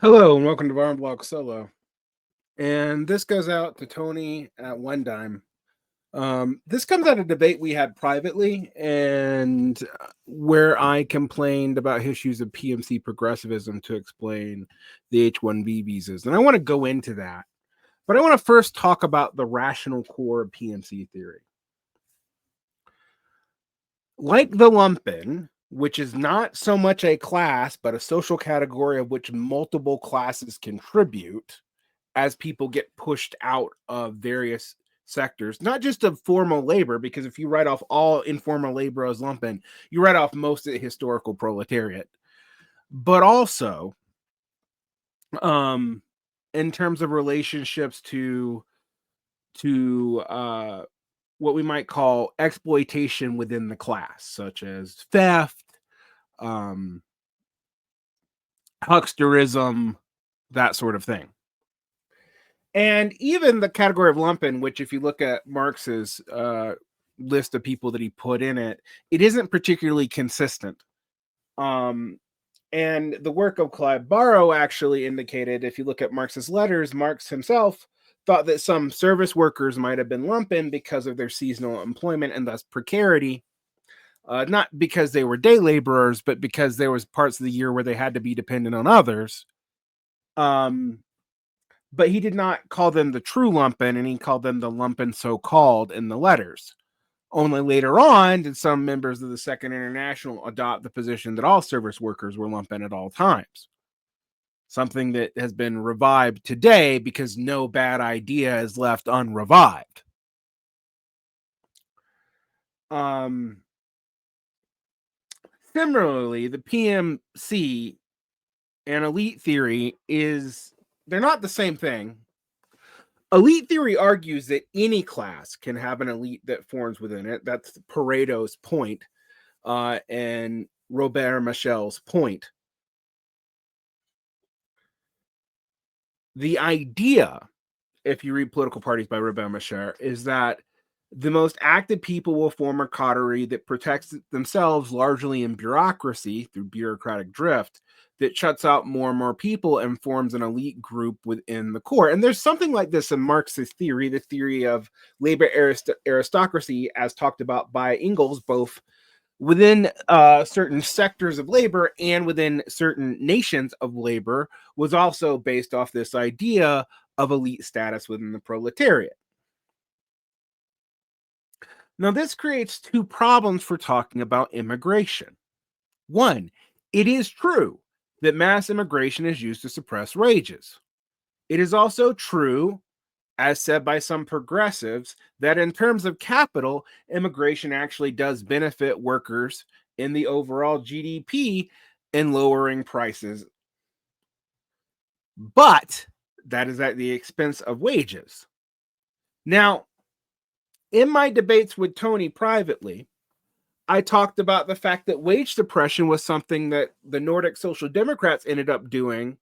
Hello and welcome to Varn Blog Solo. And this goes out to Tony at One Dime. This comes out of a debate we had privately, and where I complained about his use of PMC progressivism to explain the H-1B visas. And I want to go into that, but I want to first talk about the rational core of PMC theory. Like the lumpen, which is not so much a class, but a social category of which multiple classes contribute as people get pushed out of various sectors, not just of formal labor, because if you write off all informal labor as lumpen, you write off most of the historical proletariat, but also in terms of relationships to what we might call exploitation within the class, such as theft, hucksterism, that sort of thing. And even the category of lumpen, which if you look at Marx's list of people that he put in it, it isn't particularly consistent. And the work of Clive Barrow actually indicated, if you look at Marx's letters, Marx himself thought that some service workers might have been lumpen because of their seasonal employment and thus precarity. Not because they were day laborers, but because there was parts of the year where they had to be dependent on others. But he did not call them the true lumpen, and he called them the lumpen so-called in the letters. Only later on did some members of the Second International adopt the position that all service workers were lumpen at all times. Something that has been revived today because no bad idea is left unrevived. Similarly, the PMC and elite theory they're not the same thing. Elite theory argues that any class can have an elite that forms within it. That's Pareto's point, and Robert Michels' point. The idea, if you read Political Parties by Robert Michels, is that the most active people will form a coterie that protects themselves largely in bureaucracy through bureaucratic drift that shuts out more and more people and forms an elite group within the core. And there's something like this in Marx's theory, the theory of labor aristocracy, as talked about by Engels, both within certain sectors of labor and within certain nations of labor, was also based off this idea of elite status within the proletariat. Now, this creates two problems for talking about immigration. One, it is true that mass immigration is used to suppress wages. It is also true, as said by some progressives, that in terms of capital, immigration actually does benefit workers in the overall GDP in lowering prices. But that is at the expense of wages. Now, in my debates with Tony privately, I talked about the fact that wage suppression was something that the Nordic Social Democrats ended up doing,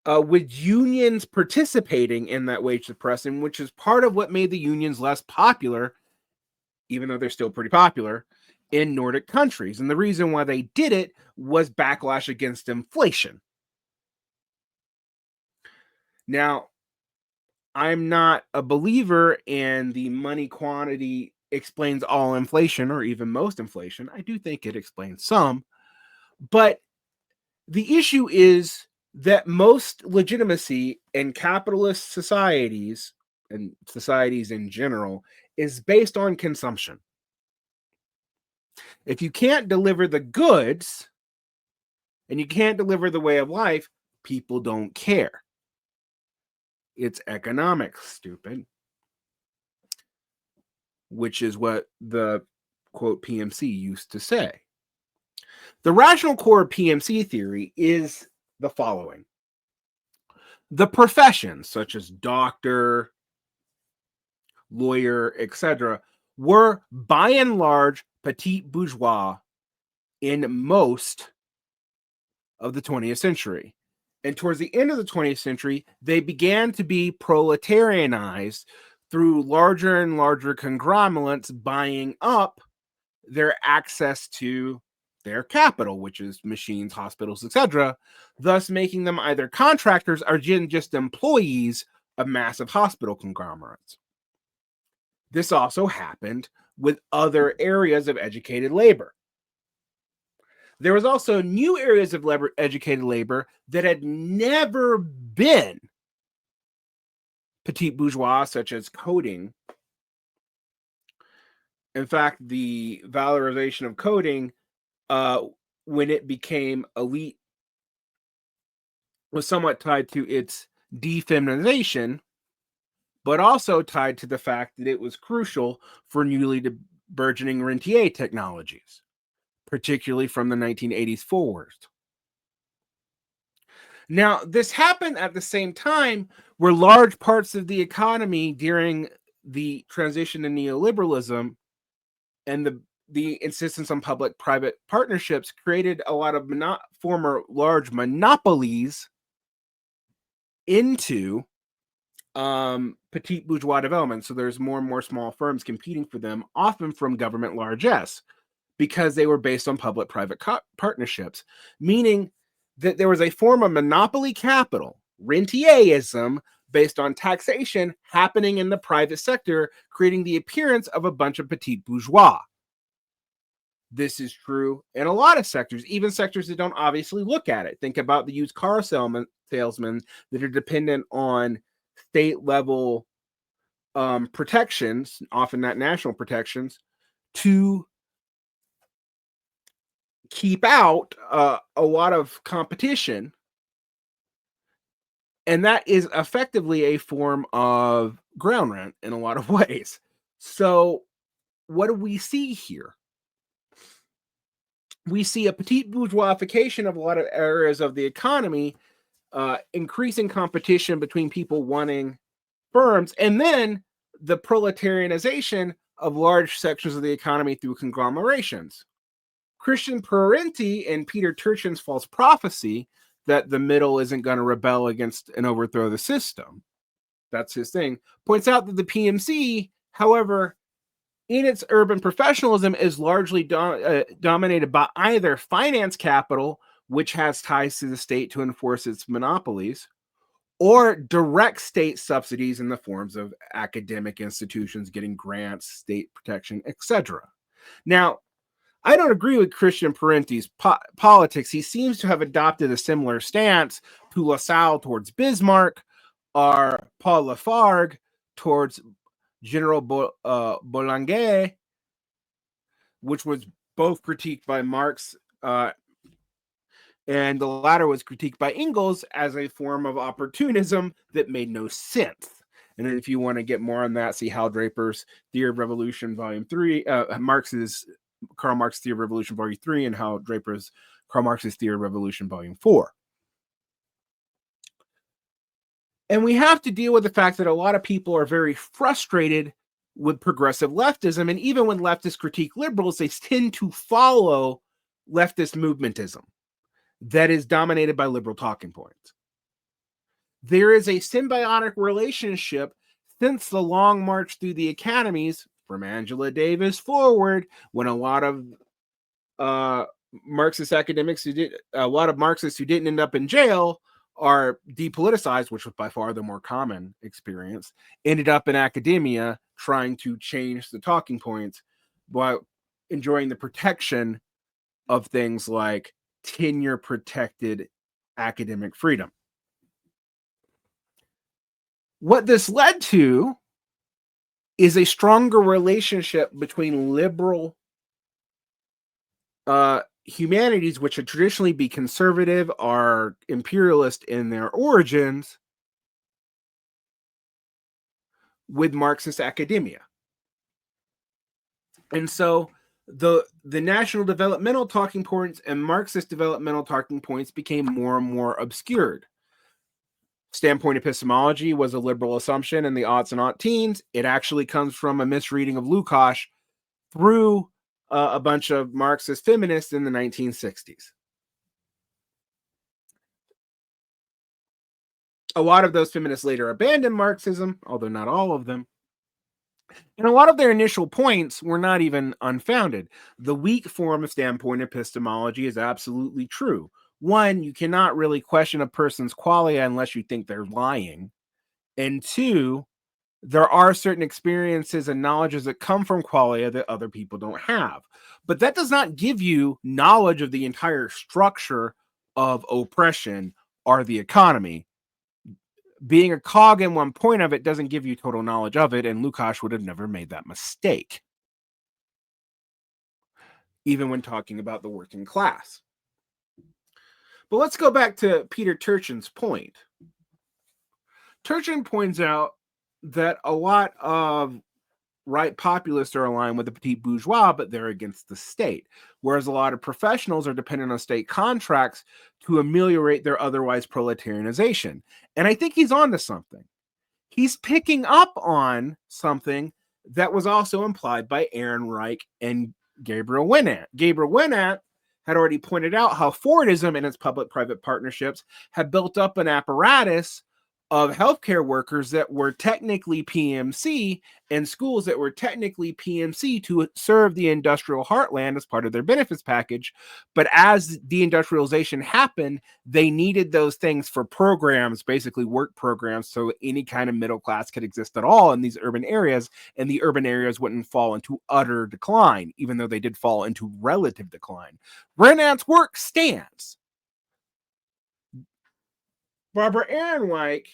with unions participating in that wage suppression, which is part of what made the unions less popular, even though they're still pretty popular, in Nordic countries. And the reason why they did it was backlash against inflation. Now, I'm not a believer in the money quantity explains all inflation or even most inflation. I do think it explains some, but the issue is that most legitimacy in capitalist societies and societies in general is based on consumption. If you can't deliver the goods and you can't deliver the way of life, people don't care. It's economics, stupid. Which is what the quote PMC used to say. The rational core of PMC theory is the following. The professions, such as doctor, lawyer, etc., were by and large petit bourgeois in most of the 20th century. And towards the end of the 20th century, they began to be proletarianized through larger and larger conglomerates buying up their access to their capital, which is machines, hospitals, etc., thus making them either contractors or just employees of massive hospital conglomerates. This also happened with other areas of educated labor. There was also new areas of educated labor that had never been petite bourgeois, such as coding. In fact, the valorization of coding, when it became elite, was somewhat tied to its defeminization, but also tied to the fact that it was crucial for newly burgeoning rentier technologies, particularly from the 1980s forward. Now, this happened at the same time where large parts of the economy during the transition to neoliberalism and the insistence on public-private partnerships created a lot of former large monopolies into petite bourgeois development. So there's more and more small firms competing for them, often from government largesse, because they were based on public-private partnerships, meaning that there was a form of monopoly capital, rentierism, based on taxation happening in the private sector, creating the appearance of a bunch of petite bourgeois. This is true in a lot of sectors, even sectors that don't obviously look at it. Think about the used car salesmen that are dependent on state level protections, often not national protections, to keep out a lot of competition. And that is effectively a form of ground rent in a lot of ways. So, what do we see here? We see a petite bourgeoisification of a lot of areas of the economy, increasing competition between people wanting firms, and then the proletarianization of large sections of the economy through conglomerations. Christian Parenti and Peter Turchin's false prophecy that the middle isn't going to rebel against and overthrow the system, that's his thing, points out that the PMC, however, in its urban professionalism is largely dominated by either finance capital, which has ties to the state to enforce its monopolies, or direct state subsidies in the forms of academic institutions getting grants, state protection, etc. Now, I don't agree with Christian Parenti's politics. He seems to have adopted a similar stance to Lassalle towards Bismarck, or Paul Lafargue towards General Boulanger, which was both critiqued by Marx, and the latter was critiqued by Engels as a form of opportunism that made no sense. And then if you want to get more on that, see Hal Draper's Theory of Revolution, Volume 3, Karl Marx Theory of Revolution, Volume 3, and Hal Draper's Karl Marx's Theory of Revolution, Volume 4. And we have to deal with the fact that a lot of people are very frustrated with progressive leftism. And even when leftists critique liberals, they tend to follow leftist movementism that is dominated by liberal talking points. There is a symbiotic relationship since the long march through the academies from Angela Davis forward, when a lot of Marxist academics a lot of Marxists who didn't end up in jail are depoliticized, which was by far the more common experience, ended up in academia trying to change the talking points while enjoying the protection of things like tenure protected academic freedom. What this led to is a stronger relationship between liberal humanities, which would traditionally be conservative or imperialist in their origins, with Marxist academia. And so the national developmental talking points and Marxist developmental talking points became more and more obscured. Standpoint epistemology was a liberal assumption in the aughts and aught-teens. It actually comes from a misreading of Lukács through a bunch of Marxist feminists in the 1960s. A lot of those feminists later abandoned Marxism, although not all of them. And a lot of their initial points were not even unfounded. The weak form of standpoint epistemology is absolutely true. One, you cannot really question a person's qualia unless you think they're lying. And two, there are certain experiences and knowledges that come from qualia that other people don't have. But that does not give you knowledge of the entire structure of oppression or the economy. Being a cog in one point of it doesn't give you total knowledge of it, and Lukács would have never made that mistake, even when talking about the working class. But let's go back to Peter Turchin's point. Turchin points out that a lot of right populists are aligned with the petit bourgeois, but they're against the state, whereas a lot of professionals are dependent on state contracts to ameliorate their otherwise proletarianization. And I think he's onto something. He's picking up on something that was also implied by Aaron Reich and Gabriel Winant. Gabriel Winant had already pointed out how Fordism and its public-private partnerships had built up an apparatus of healthcare workers that were technically PMC and schools that were technically PMC to serve the industrial heartland as part of their benefits package. But as deindustrialization happened, they needed those things for programs, basically work programs, so any kind of middle class could exist at all in these urban areas, and the urban areas wouldn't fall into utter decline, even though they did fall into relative decline. Renat's work stands. Barbara Ehrenreich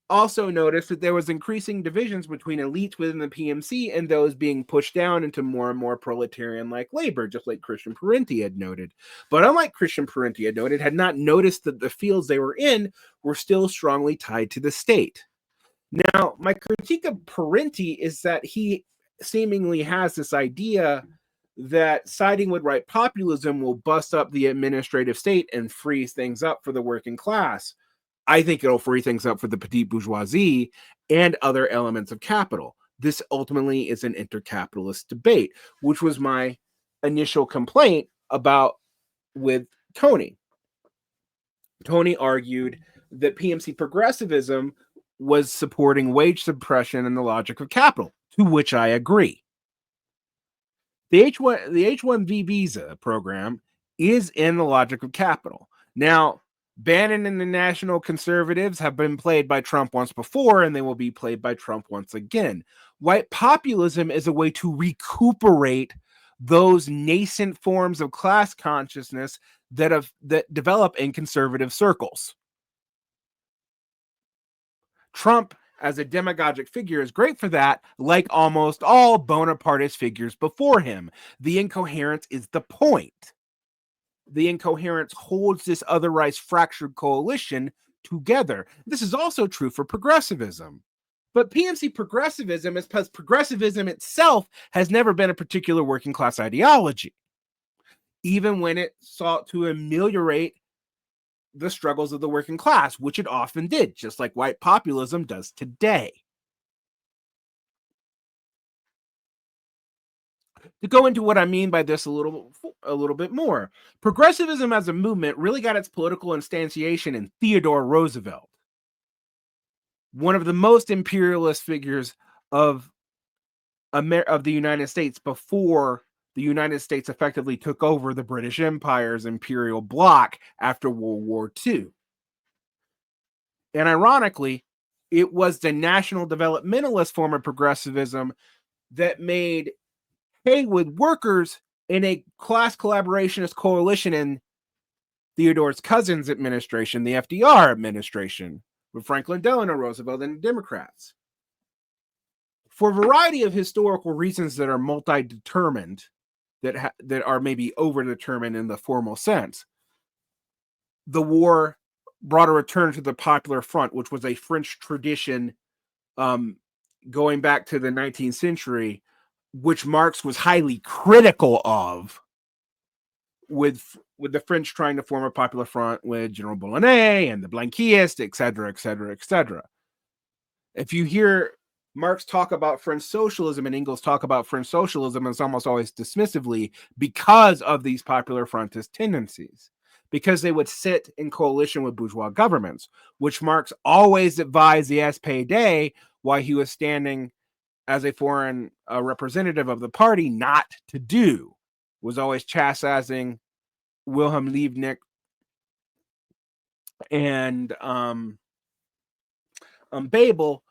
also noticed that there was increasing divisions between elites within the PMC and those being pushed down into more and more proletarian-like labor, just like Christian Parenti had noted. But unlike Christian Parenti had not noticed that the fields they were in were still strongly tied to the state. Now, my critique of Parenti is that he seemingly has this idea that siding with right populism will bust up the administrative state and freeze things up for the working class. I think it'll free things up for the petite bourgeoisie and other elements of capital. This ultimately is an intercapitalist debate, which was my initial complaint about with Tony. Tony argued that PMC progressivism was supporting wage suppression and the logic of capital, to which I agree. The H-1B visa program is in the logic of capital. Now, Bannon and the National Conservatives have been played by Trump once before, and they will be played by Trump once again. White populism is a way to recuperate those nascent forms of class consciousness that develop in conservative circles. Trump, as a demagogic figure, is great for that, like almost all Bonapartist figures before him. The incoherence is the point. The incoherence holds this otherwise fractured coalition together. This is also true for progressivism. But PMC progressivism is because progressivism itself has never been a particular working class ideology, even when it sought to ameliorate the struggles of the working class, which it often did, just like white populism does today. To go into what I mean by this a little bit more, progressivism as a movement really got its political instantiation in Theodore Roosevelt, one of the most imperialist figures of the United States before the United States effectively took over the British Empire's imperial bloc after World War II. And ironically, it was the national developmentalist form of progressivism that made hay with workers in a class collaborationist coalition in Theodore's cousin's administration, the FDR administration, with Franklin Delano Roosevelt and the Democrats. For a variety of historical reasons that are multi-determined, that are maybe over-determined in the formal sense, the war brought a return to the Popular Front, which was a French tradition going back to the 19th century, which Marx was highly critical of, with the French trying to form a Popular Front with General Boulanger and the Blanquists, et cetera, et cetera, et cetera. If you hear Marx talk about French socialism and Engels talk about French socialism, it's almost always dismissively because of these Popular Frontist tendencies, because they would sit in coalition with bourgeois governments, which Marx always advised the SPD while he was standing as a foreign representative of the party not to do, was always chastising Wilhelm Liebknecht and Babel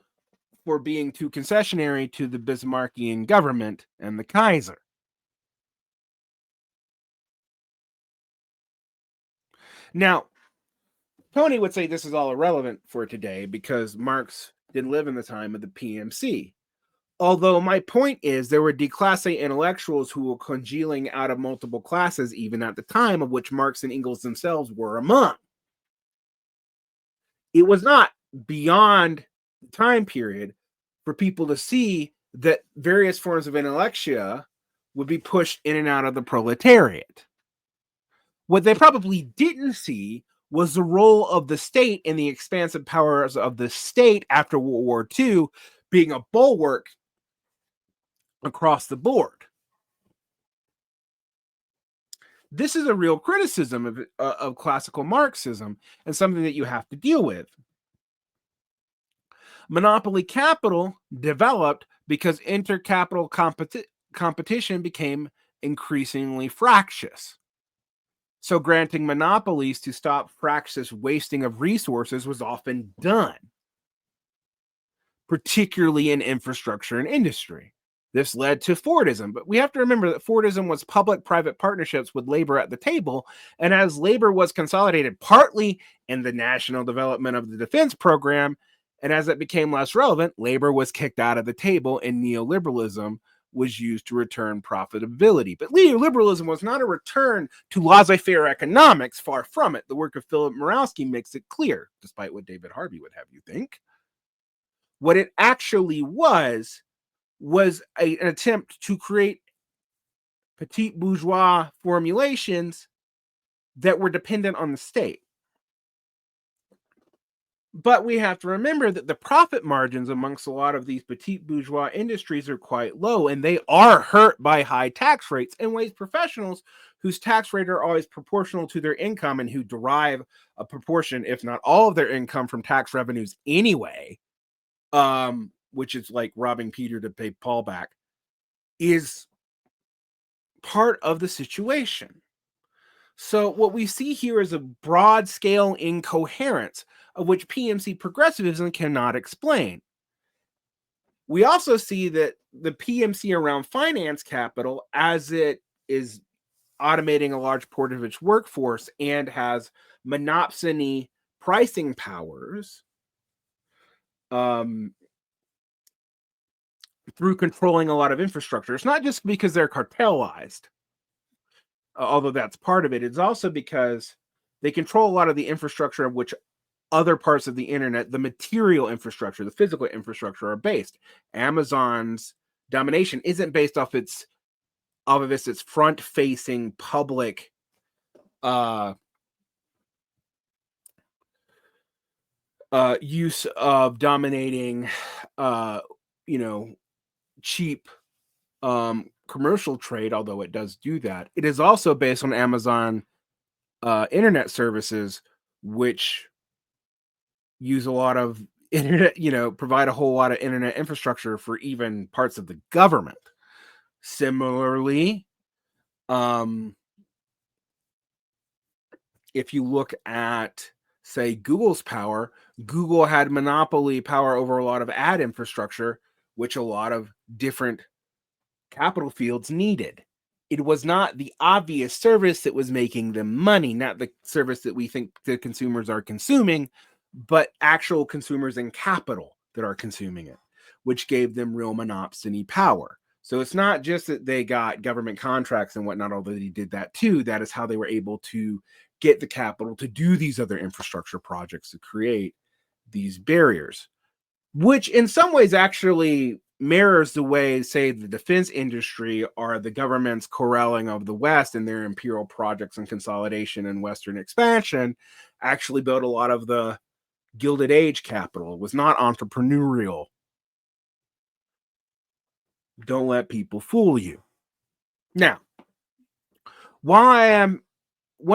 for being too concessionary to the Bismarckian government and the Kaiser. Now, Tony would say this is all irrelevant for today because Marx didn't live in the time of the PMC. Although my point is there were declasse intellectuals who were congealing out of multiple classes even at the time, of which Marx and Engels themselves were among. It was not beyond the time period for people to see that various forms of intellectia would be pushed in and out of the proletariat. What they probably didn't see was the role of the state and the expansive powers of the state after World War II being a bulwark across the board. This is a real criticism of classical Marxism and something that you have to deal with. Monopoly capital developed because intercapital competition became increasingly fractious. So granting monopolies to stop fractious wasting of resources was often done, particularly in infrastructure and industry. This led to Fordism, but we have to remember that Fordism was public-private partnerships with labor at the table, and as labor was consolidated partly in the national development of the defense program, and as it became less relevant, labor was kicked out of the table and neoliberalism was used to return profitability. But neoliberalism was not a return to laissez-faire economics, far from it. The work of Philip Murawski makes it clear, despite what David Harvey would have you think. What it actually was an attempt to create petit bourgeois formulations that were dependent on the state. But we have to remember that the profit margins amongst a lot of these petit bourgeois industries are quite low, and they are hurt by high tax rates. And wage professionals whose tax rate are always proportional to their income and who derive a proportion, if not all of their income from tax revenues anyway, which is like robbing Peter to pay Paul back, is part of the situation. So what we see here is a broad scale incoherence of which PMC progressivism cannot explain. We also see that the PMC around finance capital, as it is automating a large portion of its workforce and has monopsony pricing powers, through controlling a lot of infrastructure. It's not just because they're cartelized, although that's part of it. It's also because they control a lot of the infrastructure of which other parts of the internet, the material infrastructure, the physical infrastructure, are based. Amazon's domination isn't based off of its front-facing public use of dominating cheap commercial trade, although it does do that. It is also based on Amazon internet services, which use a lot of internet, provide a whole lot of internet infrastructure for even parts of the government. Similarly, if you look at, say, Google's power, Google had monopoly power over a lot of ad infrastructure, which a lot of different capital fields needed. It was not the obvious service that was making them money, not the service that we think the consumers are consuming, but actual consumers and capital that are consuming it, which gave them real monopsony power. So it's not just that they got government contracts and whatnot, although they did that too. That is how they were able to get the capital to do these other infrastructure projects to create these barriers, which in some ways actually mirrors the way, say, the defense industry or the government's corralling of the West and their imperial projects and consolidation and Western expansion actually built a lot of the Gilded Age capital. It was not entrepreneurial. Don't let people fool you. Now, one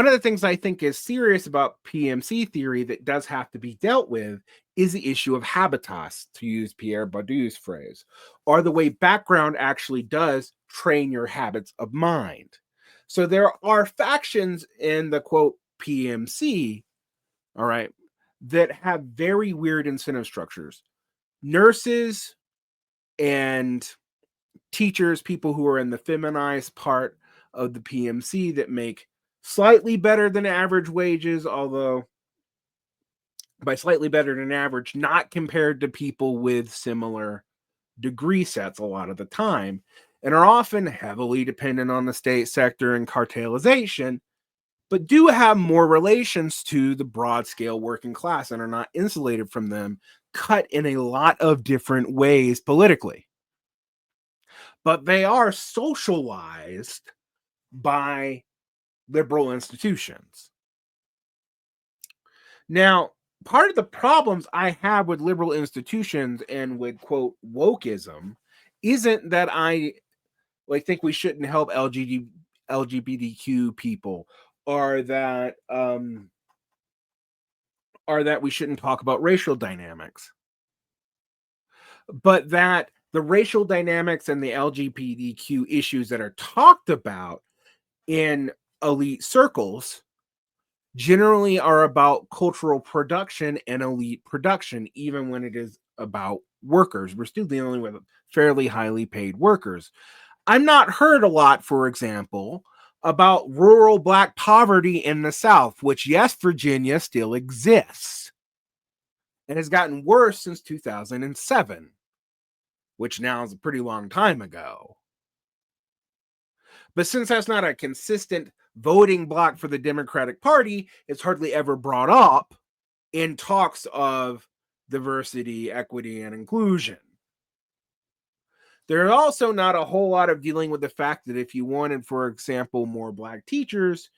of the things I think is serious about PMC theory that does have to be dealt with is the issue of habitus, to use Pierre Bourdieu's phrase, or the way background actually does train your habits of mind. So there are factions in the quote PMC, all right, that have very weird incentive structures. Nurses and teachers, people who are in the feminized part of the PMC that make slightly better than average wages, although by slightly better than average, not compared to people with similar degree sets a lot of the time, and are often heavily dependent on the state sector and cartelization, but do have more relations to the broad scale working class and are not insulated from them, cut in a lot of different ways politically. But they are socialized by liberal institutions. Now, part of the problems I have with liberal institutions and with quote wokeism isn't that I think we shouldn't help LGBTQ people, or that we shouldn't talk about racial dynamics, but that the racial dynamics and the LGBTQ issues that are talked about in elite circles generally are about cultural production and elite production, even when it is about workers. We're still dealing with fairly highly paid workers. I'm not heard a lot, for example, about rural Black poverty in the South, which, yes, Virginia still exists and has gotten worse since 2007, which now is a pretty long time ago. But since that's not a consistent voting bloc for the Democratic Party, it's hardly ever brought up in talks of diversity, equity, and inclusion. There's also not a whole lot of dealing with the fact that if you wanted, for example, more Black teachers,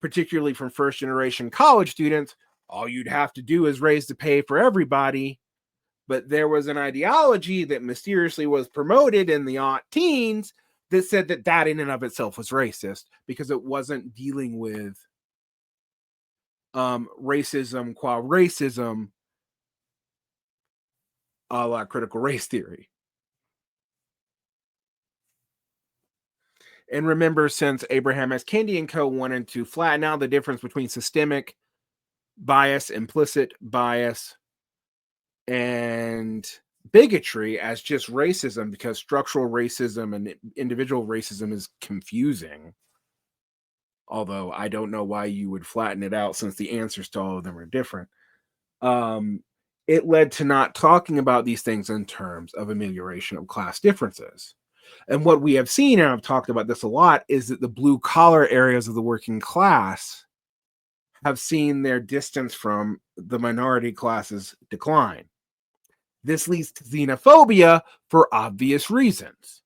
particularly from first generation college students, all you'd have to do is raise the pay for everybody. But there was an ideology that mysteriously was promoted in the aught teens that said that that in and of itself was racist because it wasn't dealing with racism qua racism, a la critical race theory. And remember, since Abraham S. Kendi and co. wanted to flatten out the difference between systemic bias, implicit bias, and bigotry as just racism, because structural racism and individual racism is confusing. Although I don't know why you would flatten it out since the answers to all of them are different. It led to not talking about these things in terms of amelioration of class differences. And what we have seen, and I've talked about this a lot, is that the blue collar areas of the working class have seen their distance from the minority classes decline. This leads to xenophobia for obvious reasons,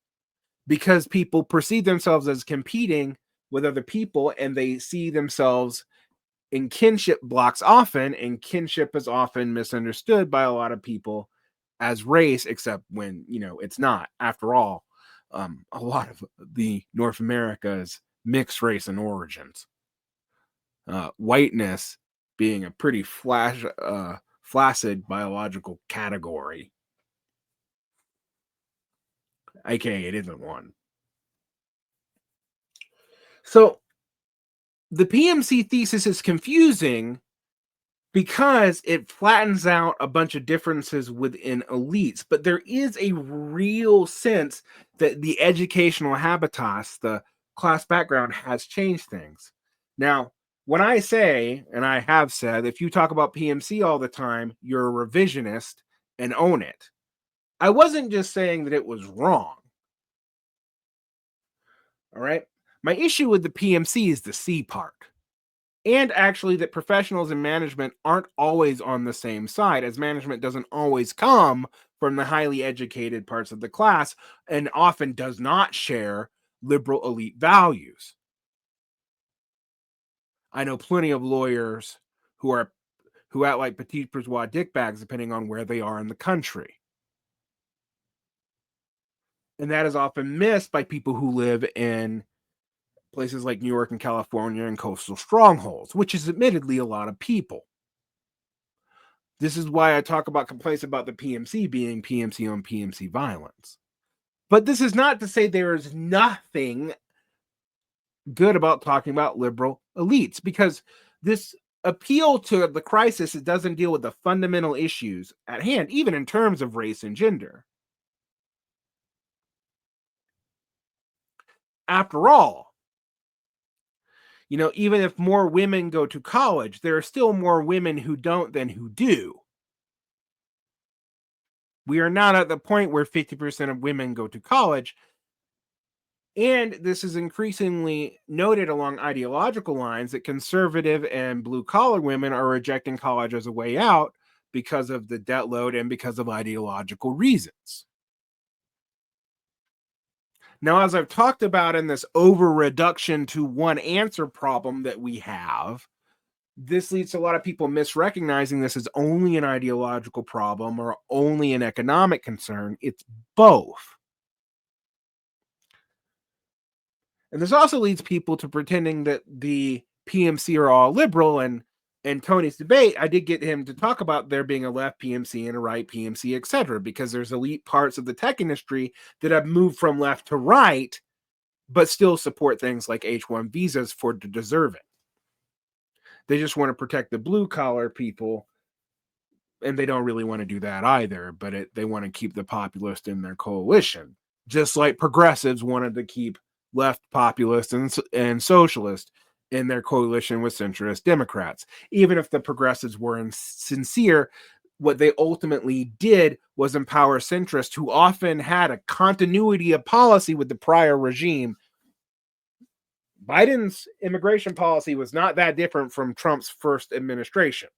because people perceive themselves as competing with other people and they see themselves in kinship blocks often, and kinship is often misunderstood by a lot of people as race, except when, it's not. After all, a lot of the North America is mixed race and origins. Whiteness being a pretty flaccid biological category, aka it isn't one. So the PMC thesis is confusing because it flattens out a bunch of differences within elites, but there is a real sense that the educational habitus, the class background, has changed things. Now, when I say, and I have said, if you talk about PMC all the time, you're a revisionist and own it. I wasn't just saying that it was wrong. All right. My issue with the PMC is the C part. And actually, that professionals and management aren't always on the same side, as management doesn't always come from the highly educated parts of the class and often does not share liberal elite values. I know plenty of lawyers who act like petit bourgeois dickbags depending on where they are in the country. And that is often missed by people who live in places like New York and California and coastal strongholds, which is admittedly a lot of people. This is why I talk about complaints about the PMC being PMC on PMC violence. But this is not to say there is nothing good about talking about liberal elites, because this appeal to the crisis, it doesn't deal with the fundamental issues at hand, even in terms of race and gender. After all, even if more women go to college, there are still more women who don't than who do. We are not at the point where 50% of women go to college. And this is increasingly noted along ideological lines that conservative and blue collar women are rejecting college as a way out because of the debt load and because of ideological reasons. Now, as I've talked about in this over reduction to one answer problem that we have, this leads to a lot of people misrecognizing this as only an ideological problem or only an economic concern. It's both. And this also leads people to pretending that the PMC are all liberal. And in Tony's debate, I did get him to talk about there being a left PMC and a right PMC, etc., because there's elite parts of the tech industry that have moved from left to right, but still support things like H-1 visas for the deserving. They just want to protect the blue collar people, and they don't really want to do that either, but they want to keep the populist in their coalition, just like progressives wanted to keep left populist and socialist in their coalition with centrist Democrats. Even if the progressives were sincere, what they ultimately did was empower centrists who often had a continuity of policy with the prior regime. Biden's immigration policy was not that different from Trump's first administration.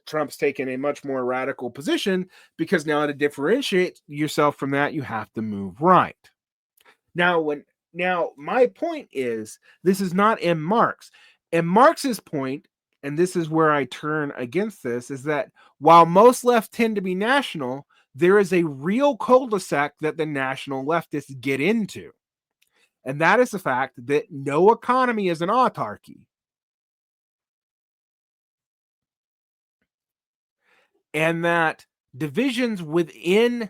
Trump's taken a much more radical position because now to differentiate yourself from that, you have to move right. Now, my point is, this is not in Marx. And Marx's point, and this is where I turn against this, is that while most left tend to be national, there is a real cul-de-sac that the national leftists get into. And that is the fact that no economy is an autarky. And that divisions within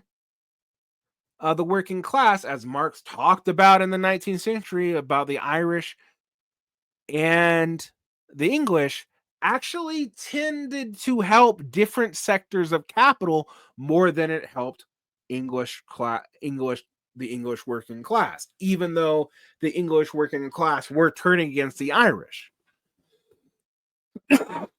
the working class, as Marx talked about in the 19th century about the Irish and the English, actually tended to help different sectors of capital more than it helped the English working class, even though the English working class were turning against the Irish.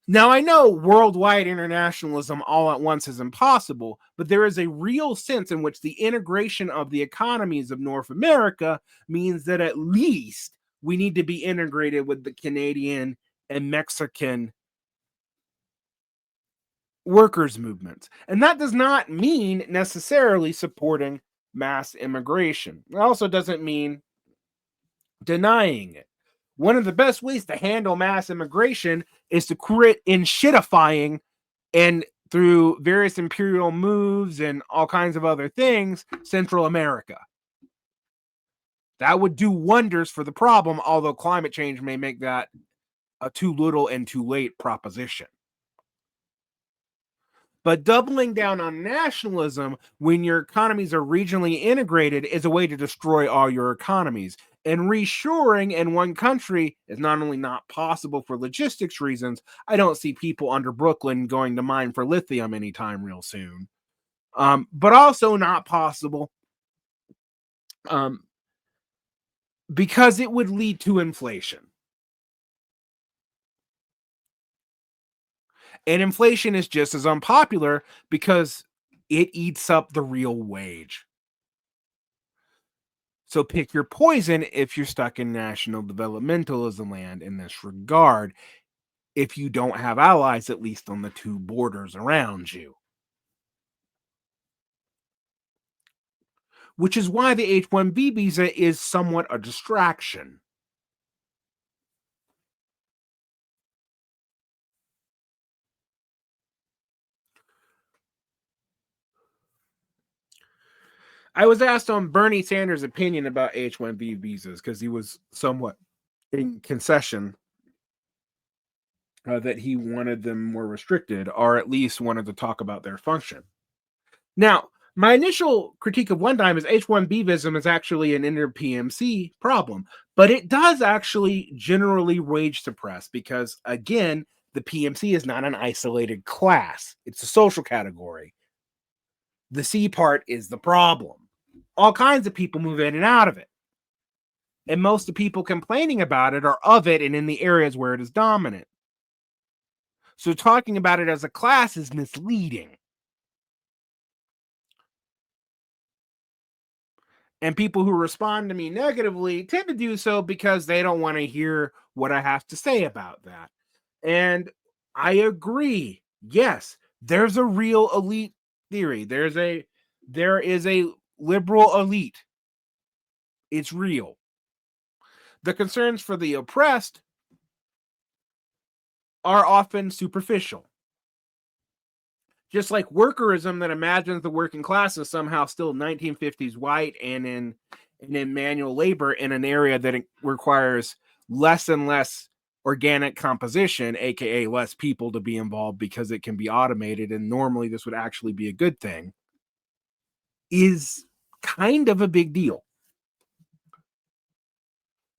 Now, I know worldwide internationalism all at once is impossible, but there is a real sense in which the integration of the economies of North America means that at least we need to be integrated with the Canadian and Mexican workers' movements. And that does not mean necessarily supporting mass immigration. It also doesn't mean denying it. One of the best ways to handle mass immigration is to quit inshitifying and through various imperial moves and all kinds of other things, Central America. That would do wonders for the problem, although climate change may make that a too little and too late proposition. But doubling down on nationalism when your economies are regionally integrated is a way to destroy all your economies. And reshoring in one country is not only not possible for logistics reasons, I don't see people under Brooklyn going to mine for lithium anytime real soon. But also not possible because it would lead to inflation. And inflation is just as unpopular because it eats up the real wage. So pick your poison if you're stuck in national developmentalism land in this regard, if you don't have allies, at least on the two borders around you. Which is why the H-1B visa is somewhat a distraction. I was asked on Bernie Sanders' opinion about H-1B visas because he was somewhat in concession that he wanted them more restricted, or at least wanted to talk about their function. Now, my initial critique of one time is H1Bvism is actually an inner PMC problem, but it does actually generally wage suppress because, again, the PMC is not an isolated class, it's a social category. The C part is the problem. All kinds of people move in and out of it. And most of the people complaining about it are of it and in the areas where it is dominant. So talking about it as a class is misleading. And people who respond to me negatively tend to do so because they don't want to hear what I have to say about that. And I agree. Yes, there's a real elite theory. There is a liberal elite. It's real. The concerns for the oppressed are often superficial. Just like workerism that imagines the working class is somehow still 1950s white and in manual labor in an area that requires less and less organic composition, aka less people to be involved because it can be automated, and normally this would actually be a good thing, is kind of a big deal.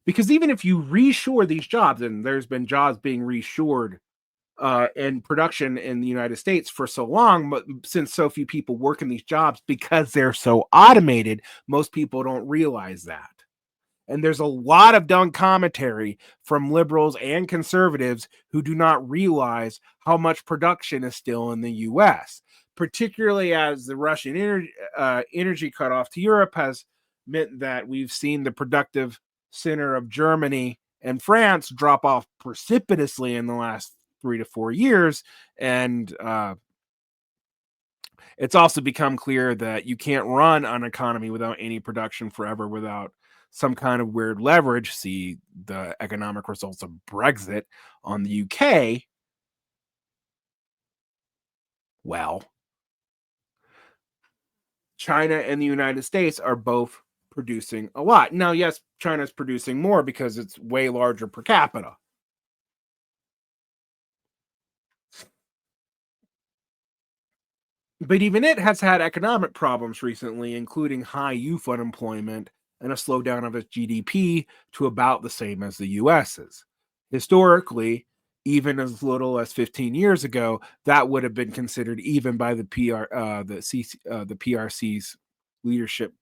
Because even if you reshore these jobs, and there's been jobs being reshored and production in the United States for so long, but since so few people work in these jobs because they're so automated, most people don't realize that. And there's a lot of dumb commentary from liberals and conservatives who do not realize how much production is still in the US, particularly as the Russian energy cutoff to Europe has meant that we've seen the productive center of Germany and France drop off precipitously in the last 3 to 4 years. And it's also become clear that you can't run an economy without any production forever without some kind of weird leverage. See the economic results of Brexit on the UK. Well, China and the United States are both producing a lot. Now, yes, China's producing more because it's way larger per capita. But even it has had economic problems recently, including high youth unemployment and a slowdown of its GDP to about the same as the US's. Historically, even as little as 15 years ago, that would have been considered, even by the the PRC's leadership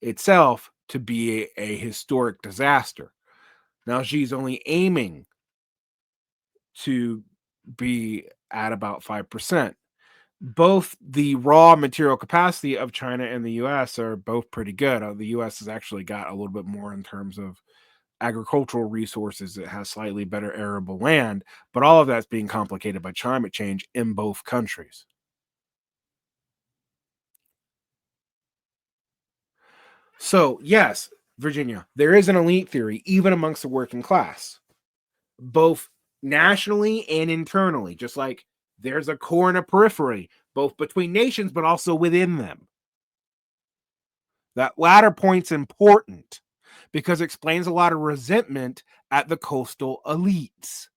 itself, to be a historic disaster. Now Xi's only aiming to be at about 5%. Both the raw material capacity of China and the US are both pretty good. The US has actually got a little bit more in terms of agricultural resources. It has slightly better arable land, but all of that's being complicated by climate change in both countries. So, yes, Virginia, there is an elite theory, even amongst the working class, both nationally and internally, just like there's a core and a periphery, both between nations, but also within them. That latter point's important because it explains a lot of resentment at the coastal elites.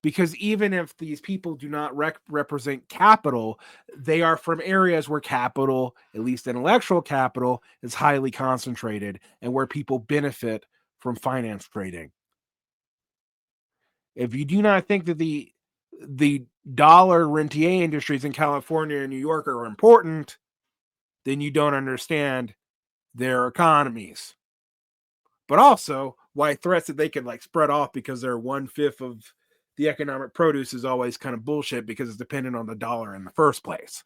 Because even if these people do not represent capital, they are from areas where capital, at least intellectual capital, is highly concentrated and where people benefit from finance trading. If you do not think that the dollar rentier industries in California and New York are important, then you don't understand their economies. But also why threats that they could like spread off because they're 1/5 of the economic produce is always kind of bullshit because it's dependent on the dollar in the first place.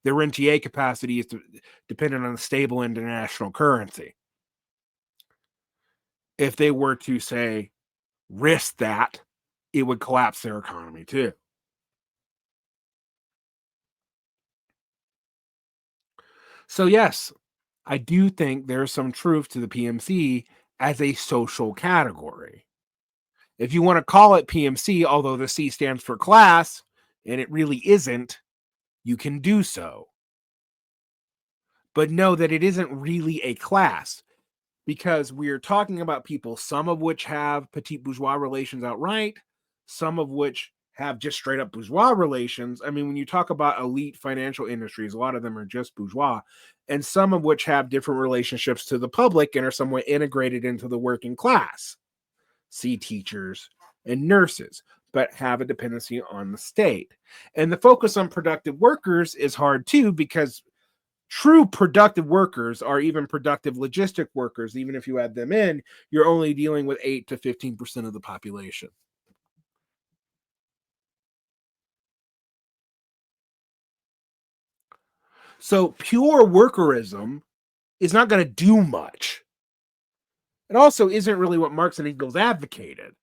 The rentier capacity is dependent on a stable international currency. If they were to say risk that, it would collapse their economy too. So yes, I do think there's some truth to the PMC as a social category. If you want to call it PMC, although the C stands for class, and it really isn't, you can do so. But know that it isn't really a class. because we're talking about people, some of which have petit bourgeois relations outright, some of which have just straight up bourgeois relations. I mean, when you talk about elite financial industries, a lot of them are just bourgeois, and some of which have different relationships to the public and are somewhat integrated into the working class. See teachers and nurses, but have a dependency on the state. And the focus on productive workers is hard too, because true productive workers are even productive logistic workers. Even if you add them in, you're only dealing with 8 to 15% of the population. So pure workerism is not going to do much. It also isn't really what Marx and Engels advocated.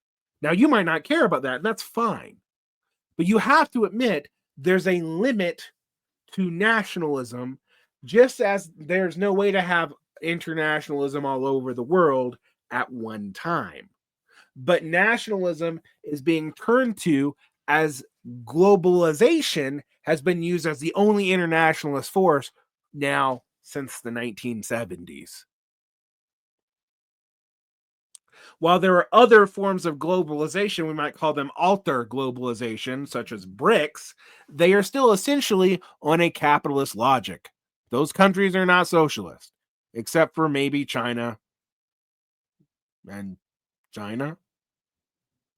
Now, you might not care about that, and that's fine. But you have to admit there's a limit to nationalism, just as there's no way to have internationalism all over the world at one time. But nationalism is being turned to as globalization has been used as the only internationalist force now since the 1970s. While there are other forms of globalization, we might call them alter globalization, such as BRICS, they are still essentially on a capitalist logic. Those countries are not socialist, except for maybe China and China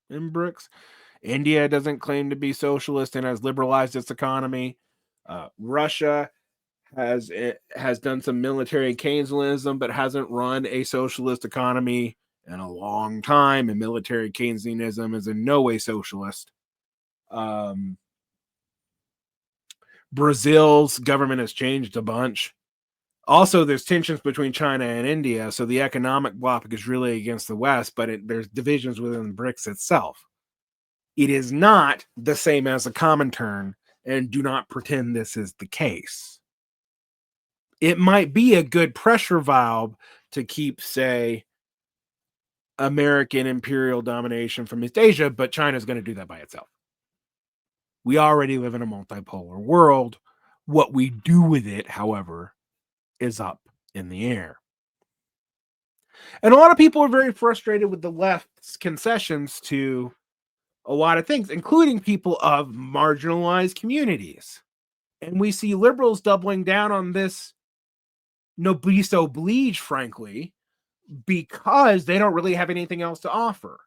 in BRICS. India doesn't claim to be socialist and has liberalized its economy. Russia has done some military Keynesianism, but hasn't run a socialist economy in a long time. And military Keynesianism is in no way socialist. Um, Brazil's government has changed a bunch. Also, there's tensions between China and India, so the economic bloc is really against the West, but there's divisions within BRICS itself. It is not the same as a Comintern, and do not pretend this is the case. It might be a good pressure valve to keep, say, American imperial domination from East Asia, but China's going to do that by itself. We already live in a multipolar world. What we do with it, however, is up in the air. And a lot of people are very frustrated with the left's concessions to a lot of things, including people of marginalized communities. And we see liberals doubling down on this noblesse oblige, frankly, because they don't really have anything else to offer.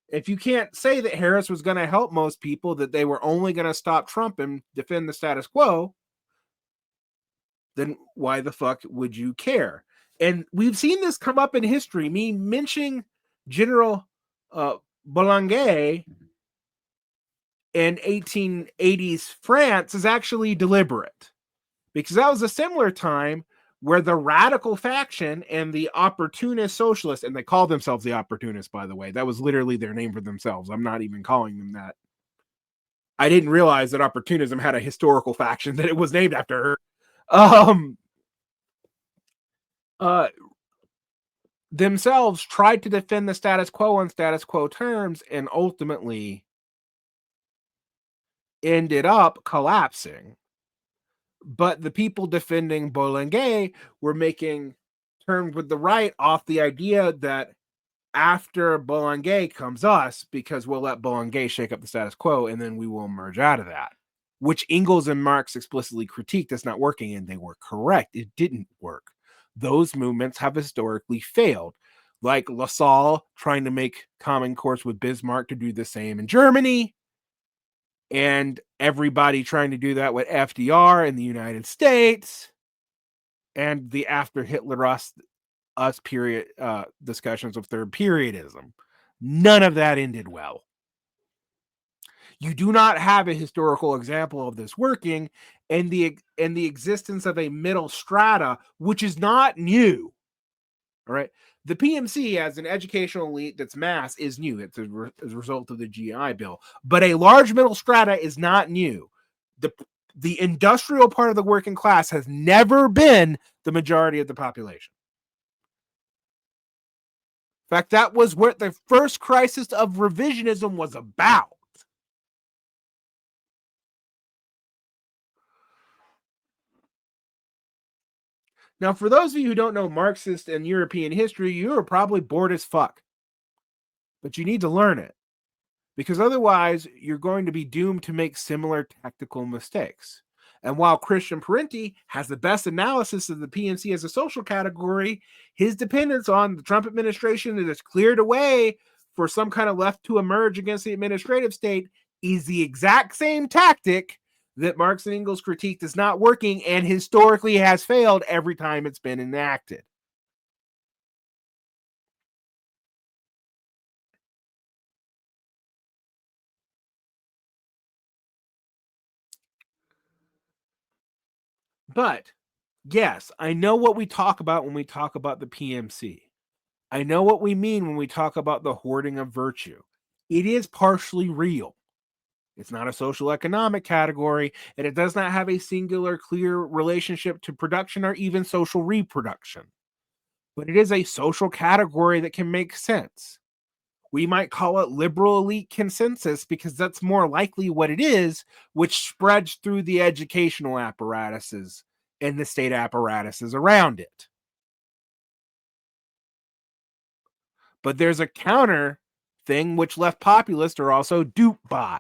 If you can't say that Harris was going to help most people, that they were only going to stop Trump and defend the status quo, then why the fuck would you care? And we've seen this come up in history. Me mentioning General Boulanger in 1880s France is actually deliberate, because that was a similar time where the radical faction and the opportunist socialists, and they call themselves the opportunists, by the way. That was literally their name for themselves. I'm not even calling them that. I didn't realize that opportunism had a historical faction, that it was named after her. Themselves tried to defend the status quo on status quo terms and ultimately ended up collapsing. But the people defending Boulanger were making terms with the right off the idea that after Boulanger comes us, because we'll let Boulanger shake up the status quo and then we will emerge out of that, which Engels and Marx explicitly critiqued as not working, and they were correct. It didn't work. Those movements have historically failed, like Lassalle trying to make common course with Bismarck to do the same in Germany, and everybody trying to do that with FDR in the United States, and the after Hitler us period discussions of third periodism. None of that ended well. You do not have a historical example of this working, and the existence of a middle strata, which is not new. All right. The PMC as an educational elite that's mass is new. It's as a result of the GI Bill. But a large middle strata is not new. The industrial part of the working class has never been the majority of the population. In fact, that was what the first crisis of revisionism was about. Now, for those of you who don't know Marxist and European history, you are probably bored as fuck. But you need to learn it, because otherwise you're going to be doomed to make similar tactical mistakes. And while Christian Parenti has the best analysis of the PMC as a social category, his dependence on the Trump administration that has cleared a way for some kind of left to emerge against the administrative state is the exact same tactic that Marx and Engels critiqued as not working and historically has failed every time it's been enacted. But yes, I know what we talk about when we talk about the PMC. I know what we mean when we talk about the hoarding of virtue. It is partially real. It's not a social economic category, and it does not have a singular, clear relationship to production or even social reproduction. But it is a social category that can make sense. We might call it liberal elite consensus because that's more likely what it is, which spreads through the educational apparatuses and the state apparatuses around it. But there's a counter thing which left populists are also duped by.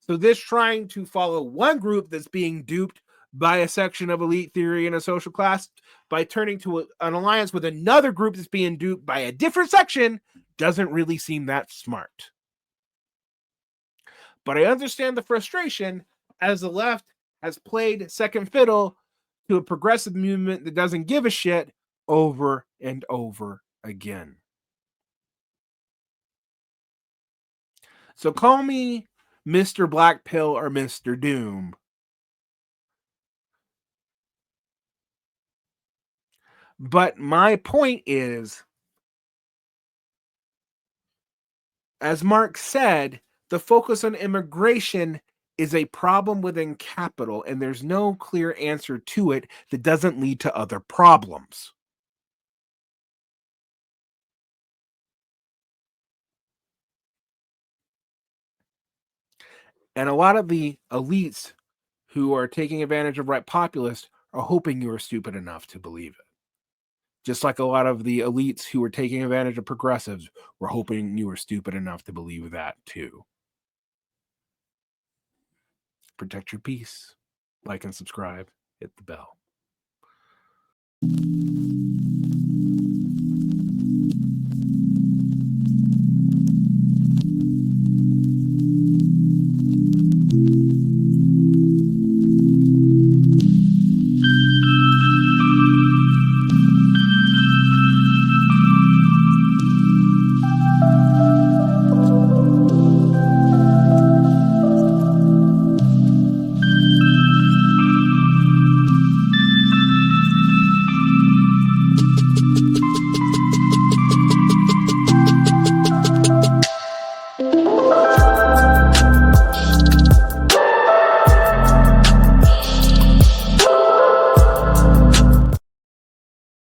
So this trying to follow one group that's being duped by a section of elite theory and a social class by turning to an alliance with another group that's being duped by a different section doesn't really seem that smart. But I understand the frustration as the left has played second fiddle to a progressive movement that doesn't give a shit over and over again. So call me Mr. Black Pill or Mr. Doom. But my point is, as Marx said, the focus on immigration is a problem within capital, and there's no clear answer to it that doesn't lead to other problems. And a lot of the elites who are taking advantage of right populists are hoping you are stupid enough to believe it. Just like a lot of the elites who are taking advantage of progressives were hoping you were stupid enough to believe that too. Protect your peace. Like and subscribe. Hit the bell.